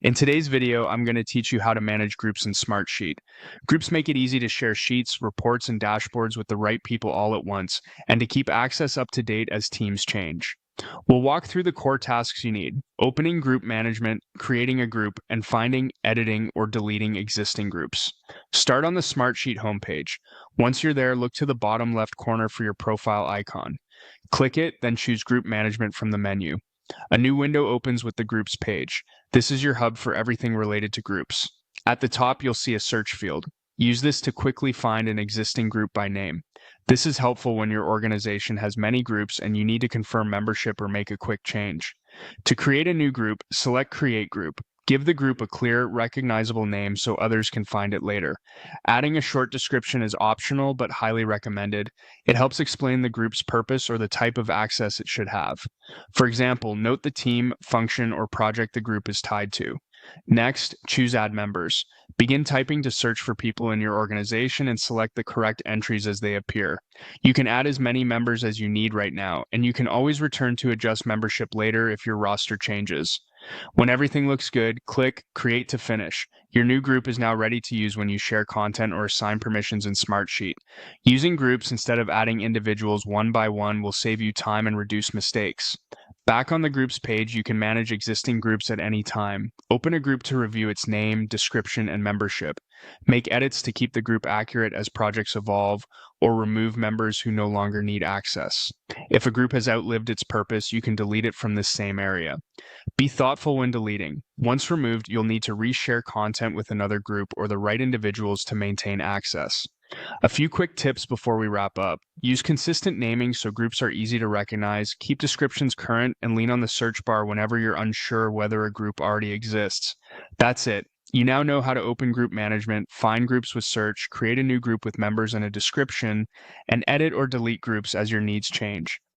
In today's video, I'm going to teach you how to manage groups in Smartsheet. Groups make it easy to share sheets, reports, and dashboards with the right people all at once, and to keep access up to date as teams change. We'll walk through the core tasks you need: opening group management, creating a group, and finding, editing, or deleting existing groups. Start on the Smartsheet homepage. Once you're there, look to the bottom left corner for your profile icon. Click it, then choose Group Management from the menu. A new window opens with the Groups page. This is your hub for everything related to groups. At the top, you'll see a search field. Use this to quickly find an existing group by name. This is helpful when your organization has many groups and you need to confirm membership or make a quick change. To create a new group, select Create Group. Give the group a clear, recognizable name so others can find it later. Adding a short description is optional but highly recommended. It helps explain the group's purpose or the type of access it should have. For example, note the team, function, or project the group is tied to. Next, choose Add Members. Begin typing to search for people in your organization and select the correct entries as they appear. You can add as many members as you need right now, and you can always return to adjust membership later if your roster changes. When everything looks good, click Create to finish. Your new group is now ready to use when you share content or assign permissions in Smartsheet. Using groups instead of adding individuals one by one will save you time and reduce mistakes. Back on the groups page, you can manage existing groups at any time. Open a group to review its name, description, and membership. Make edits to keep the group accurate as projects evolve, or remove members who no longer need access. If a group has outlived its purpose, you can delete it from this same area. Be thoughtful when deleting. Once removed, you'll need to reshare content with another group or the right individuals to maintain access. A few quick tips before we wrap up. Use consistent naming so groups are easy to recognize, keep descriptions current, and lean on the search bar whenever you're unsure whether a group already exists. That's it. You now know how to open group management, find groups with search, create a new group with members and a description, and edit or delete groups as your needs change.